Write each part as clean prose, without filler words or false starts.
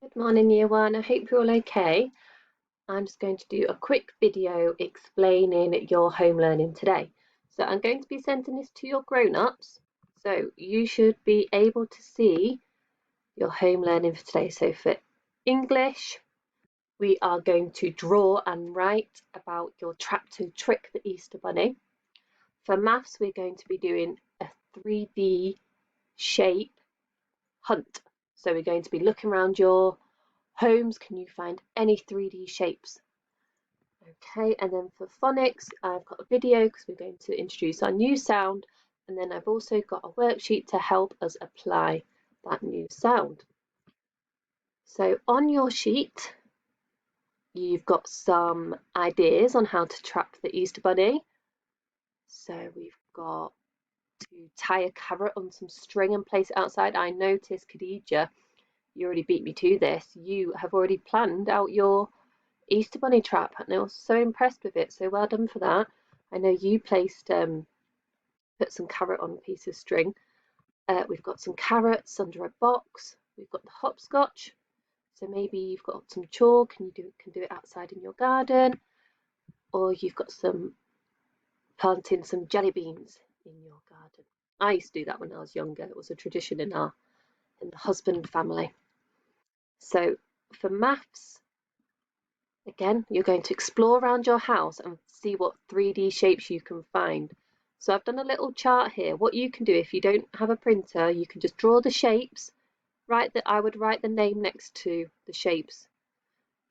Good morning, year one. I hope you're all okay. I'm just going to do a quick video explaining your home learning today. So I'm going to be sending this to your grown-ups. So you should be able to see your home learning for today. So for English, we are going to draw and write about your trap to trick the Easter Bunny. For maths, we're going to be doing a 3D shape hunt. So we're going to be looking around your homes. Can you find any 3D shapes? Okay, and then for phonics, I've got a video because we're going to introduce our new sound, and then I've also got a worksheet to help us apply that new sound. So on your sheet, you've got some ideas on how to trap the Easter Bunny. So we've got to tie a carrot on some string and place it outside. I noticed, Khadija, you already beat me to this. You have already planned out your Easter Bunny trap, and I was so impressed with it. So well done for that. I know you placed put some carrot on a piece of string. We've got some carrots under a box. We've got the hopscotch. So maybe you've got some chalk and you can do it outside in your garden, or you've got some planting some jelly beans in your garden. I used to do that when I was younger. It was a tradition in the husband family. So for maths, again, you're going to explore around your house and see what 3D shapes you can find. So I've done a little chart here. What you can do if you don't have a printer, you can just draw the shapes. I would write the name next to the shapes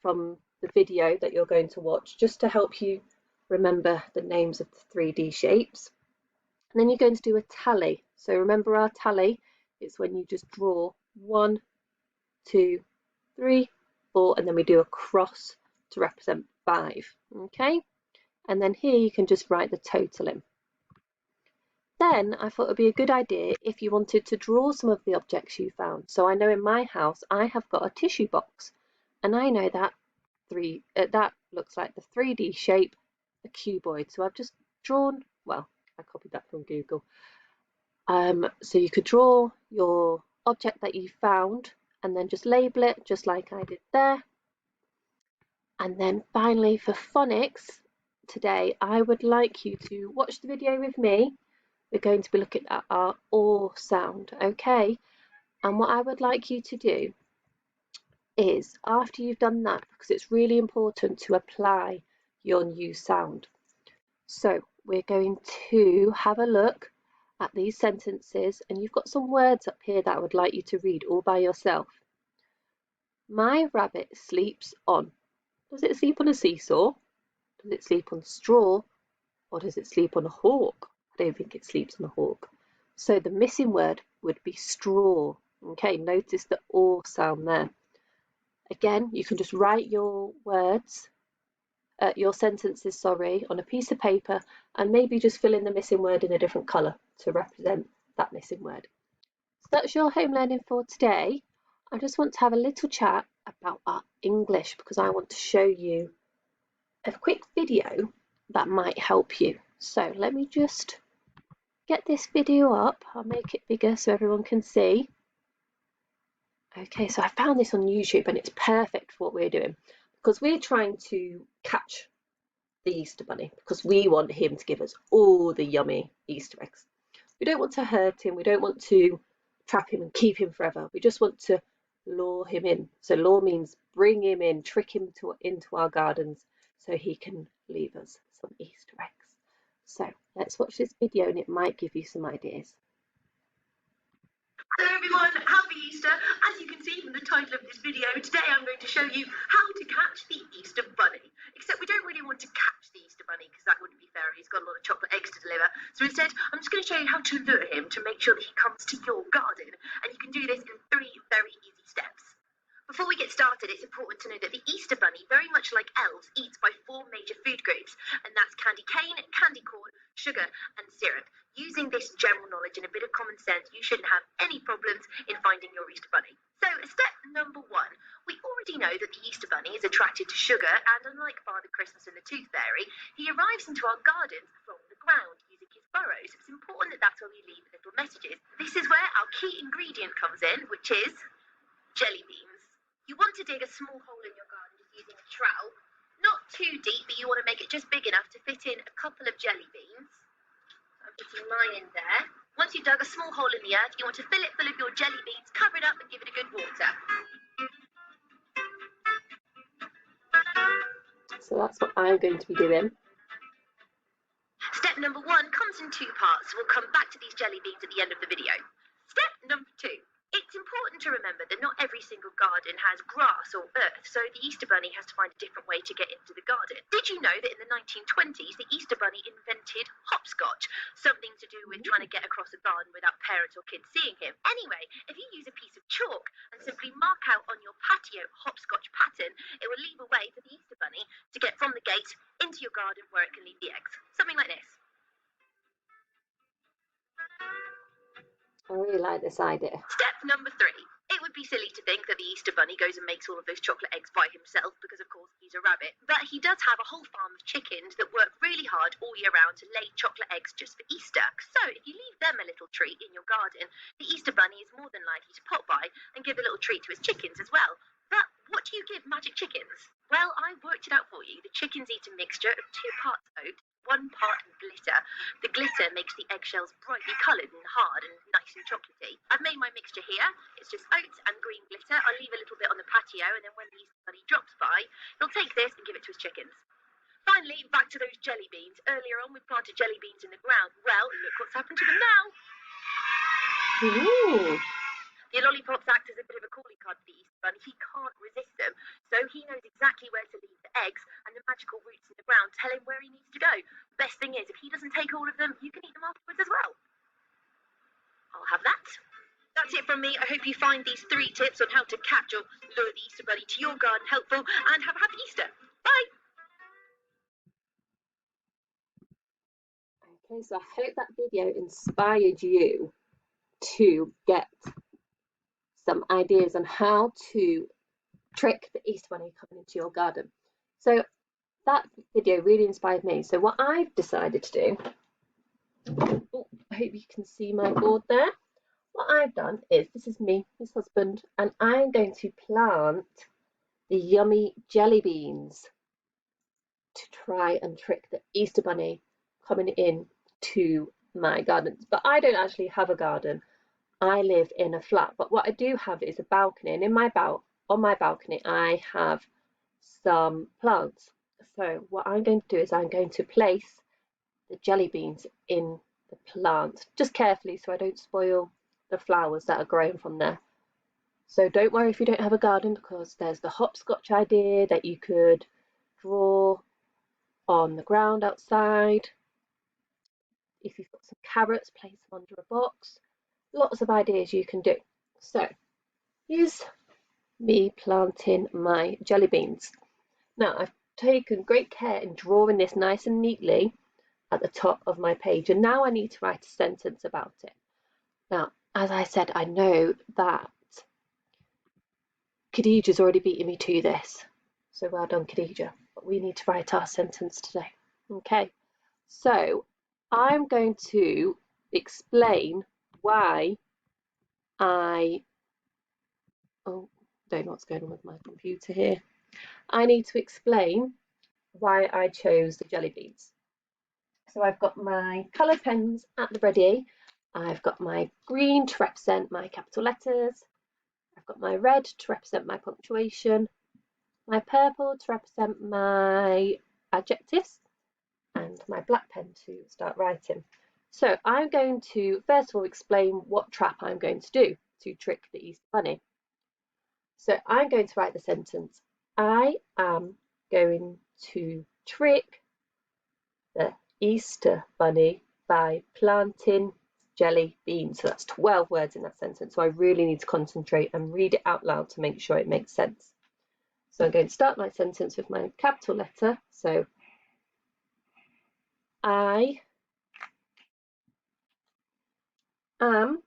from the video that you're going to watch, just to help you remember the names of the 3D shapes. And then you're going to do a tally. So remember our tally, it's when you just draw 1, 2, 3, 4, and then we do a cross to represent 5. Okay, and then here you can just write the total in. Then I thought it would be a good idea if you wanted to draw some of the objects you found. So I know in my house I have got a tissue box, and I know that that looks like the 3D shape, a cuboid. So I've just drawn, well, I copied that from Google. So you could draw your object that you found and then just label it just like I did there. And then finally for phonics today, I would like you to watch the video with me. We're going to be looking at our OR sound, okay? And what I would like you to do is, after you've done that, because it's really important to apply your new sound. So we're going to have a look at these sentences, and you've got some words up here that I would like you to read all by yourself. My rabbit sleeps on. Does it sleep on a seesaw? Does it sleep on straw? Or does it sleep on a hawk? I don't think it sleeps on a hawk. So the missing word would be straw. Okay, notice the or sound there. Again, you can just write your words, your sentences, sorry, on a piece of paper, and maybe just fill in the missing word in a different colour to represent that missing word. So that's your home learning for today. I just want to have a little chat about our English because I want to show you a quick video that might help you. So let me just get this video up. I'll make it bigger so everyone can see. Okay, so I found this on YouTube and it's perfect for what we're doing because we're trying to catch the Easter Bunny because we want him to give us all the yummy Easter eggs. We don't want to hurt him. We don't want to trap him and keep him forever. We just want to lure him in. So lure means bring him in, trick him into our gardens so he can leave us some Easter eggs. So let's watch this video and it might give you some ideas. Hello everyone, happy Easter. As you can see from the title of this video, today I'm going to show you how to catch the Easter Bunny. Except we don't really want to catch the Easter Bunny because that wouldn't be fair. He's got a lot of chocolate eggs to deliver. So instead, I'm just going to show you how to lure him to make sure that he comes to your garden. And you can do this in 3 very easy steps. Before we get started, it's important to know that the Easter Bunny, very much like elves, eats by 4 major food groups, and that's candy cane, candy corn, sugar, and syrup. Using this general knowledge and a bit of common sense, you shouldn't have any problems in finding your Easter Bunny. So, step number 1. We already know that the Easter Bunny is attracted to sugar, and unlike Father Christmas and the Tooth Fairy, he arrives into our gardens from the ground using his burrows. So it's important that that's where we leave little messages. This is where our key ingredient comes in, which is jelly beans. You want to dig a small hole in your garden just using a trowel. Not too deep, but you want to make it just big enough to fit in a couple of jelly beans. I'm putting mine in there. Once you've dug a small hole in the earth, you want to fill it full of your jelly beans, cover it up and give it a good water. So that's what I'm going to be doing. Step number 1 comes in 2 parts. We'll come back to these jelly beans at the end of the video. Step number 2. It's important to remember that not every single garden has grass or earth, so the Easter Bunny has to find a different way to get into the garden. Did you know that in the 1920s, the Easter Bunny invented hopscotch? Something to do with trying to get across a garden without parents or kids seeing him. Anyway, if you use a piece of chalk and simply mark out on your patio hopscotch pattern, it will leave a way for the Easter Bunny to get from the gate into your garden where it can leave the eggs. Something like this. I really like this idea. Step number 3. It would be silly to think that the Easter Bunny goes and makes all of those chocolate eggs by himself because, of course, he's a rabbit. But he does have a whole farm of chickens that work really hard all year round to lay chocolate eggs just for Easter. So if you leave them a little treat in your garden, the Easter Bunny is more than likely to pop by and give a little treat to his chickens as well. But what do you give magic chickens? Well, I worked it out for you. The chickens eat a mixture of 2 parts oat, 1 part glitter. The glitter makes the eggshells brightly coloured and hard and nice and chocolatey. I've made my mixture here. It's just oats and green glitter. I'll leave a little bit on the patio, and then when the Easter Bunny drops by, he'll take this and give it to his chickens. Finally, back to those jelly beans. Earlier on, we planted jelly beans in the ground. Well, look what's happened to them now. Ooh. The lollipops act as a bit of a calling card for the Easter Bunny. He can't resist them, so he knows exactly where to leave the eggs, and the magical roots in the ground tell him where he needs to go. Best thing is, if he doesn't take all of them, you can eat them afterwards as well. I'll have that. That's it from me. I hope you find these 3 tips on how to catch or lure the Easter Bunny to your garden helpful, and have a happy Easter. Bye! Okay, so I hope that video inspired you to get some ideas on how to trick the Easter Bunny coming into your garden. So that video really inspired me. So what I've decided to do, I hope you can see my board there. What I've done is, this is me, his husband, and I'm going to plant the yummy jelly beans to try and trick the Easter Bunny coming in to my gardens. But I don't actually have a garden. I live in a flat, but what I do have is a balcony, and on my balcony I have some plants. So what I'm going to do is I'm going to place the jelly beans in the plant, just carefully so I don't spoil the flowers that are growing from there. So don't worry if you don't have a garden, because there's the hopscotch idea that you could draw on the ground outside. If you've got some carrots, place them under a box. Lots of ideas you can do. So here's me planting my jelly beans. Now I've taken great care in drawing this nice and neatly at the top of my page, and now I need to write a sentence about it. Now, as I said, I know that Khadijah's already beaten me to this, so well done, Khadijah, but we need to write our sentence today. Okay, so I'm going to explain why don't know what's going on with my computer here. I need to explain why I chose the jelly beans. So I've got my colour pens at the ready. I've got my green to represent my capital letters. I've got my red to represent my punctuation, my purple to represent my adjectives, and my black pen to start writing. So I'm going to first of all explain what trap I'm going to do to trick the Easter Bunny. So I'm going to write the sentence, I am going to trick the Easter Bunny by planting jelly beans. So that's 12 words in that sentence. So I really need to concentrate and read it out loud to make sure it makes sense. So I'm going to start my sentence with my capital letter. So I am.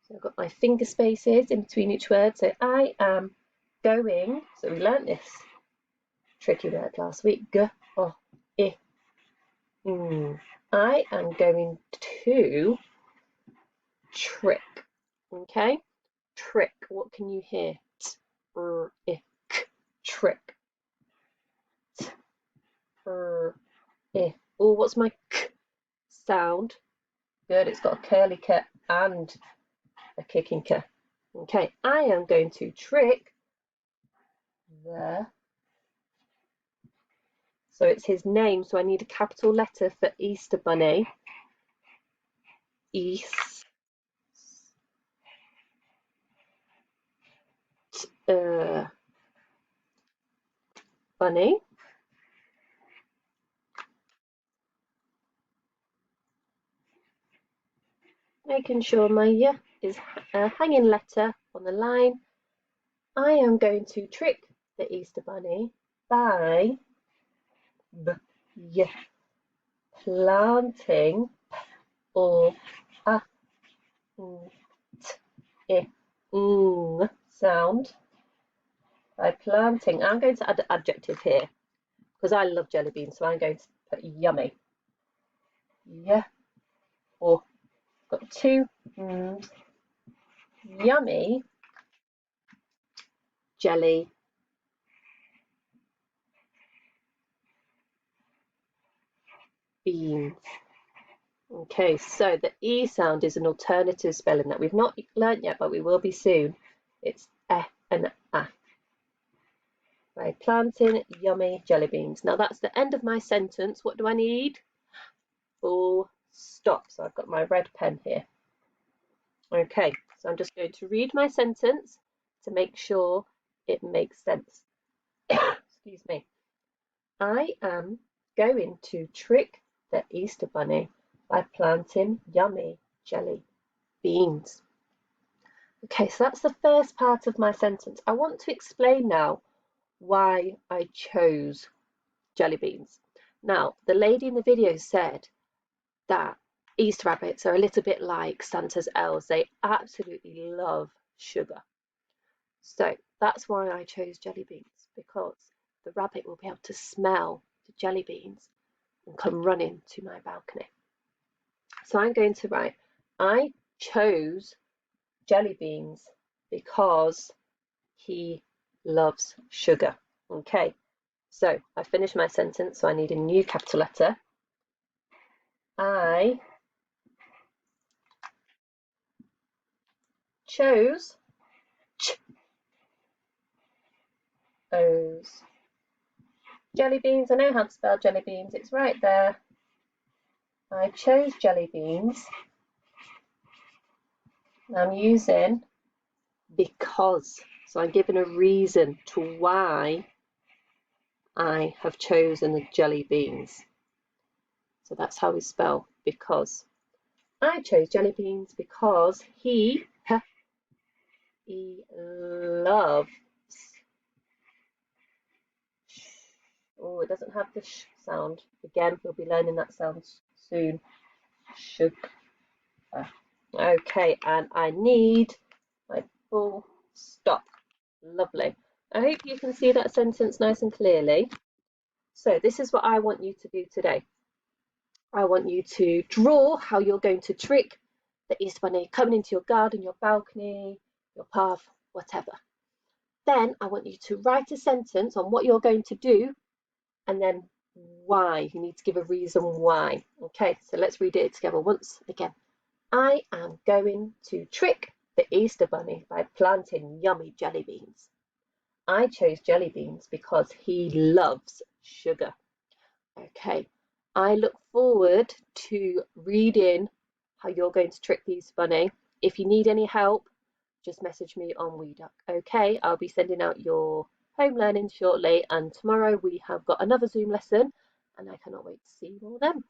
So I've got my finger spaces in between each word. So I am going. So we learnt this tricky word last week. G, o, I. I am going to trick. Okay. Trick. What can you hear? T-r-i-k. Trick. T-r-i. Oh, what's my k sound? Good, it's got a curly k and a kicking k. Okay, I am going to trick the. So it's his name, so I need a capital letter for Easter Bunny. East. Bunny. Making sure my y is a hanging letter on the line. I am going to trick the Easter Bunny by planting or sound. By planting, I'm going to add an adjective here because I love jelly beans, so I'm going to put yummy. Yeah, or got two yummy jelly beans. Okay, so the E sound is an alternative spelling that we've not learnt yet, but we will be soon. It's E and A. By planting yummy jelly beans. Now that's the end of my sentence. What do I need? Full stop. So I've got my red pen here. Okay, so I'm just going to read my sentence to make sure it makes sense. Excuse me. I am going to trick the Easter Bunny by planting yummy jelly beans. Okay, so that's the first part of my sentence. I want to explain now why I chose jelly beans. Now, the lady in the video said that Easter rabbits are a little bit like Santa's elves. They absolutely love sugar. So that's why I chose jelly beans, because the rabbit will be able to smell the jelly beans and come running to my balcony. So I'm going to write, I chose jelly beans because he loves sugar. Okay, so I finished my sentence, so I need a new capital letter. I chose those jelly beans. I know how to spell jelly beans, it's right there. I chose jelly beans. I'm using because, so I'm giving a reason to why I have chosen the jelly beans. So that's how we spell because. I chose jelly beans because he loves. Oh, it doesn't have the sh sound. Again, we'll be learning that sound soon. Sugar. Okay, and I need my full stop. Lovely. I hope you can see that sentence nice and clearly. So this is what I want you to do today. I want you to draw how you're going to trick the Easter Bunny coming into your garden, your balcony, your path, whatever. Then I want you to write a sentence on what you're going to do and then why. You need to give a reason why. Okay, so let's read it together once again. I am going to trick the Easter Bunny by planting yummy jelly beans. I chose jelly beans because he loves sugar. Okay, I look forward to reading how you're going to trick the Easter Bunny. If you need any help, just message me on WeDuck. Okay, I'll be sending out your home learning shortly, and tomorrow we have got another Zoom lesson, and I cannot wait to see you all then.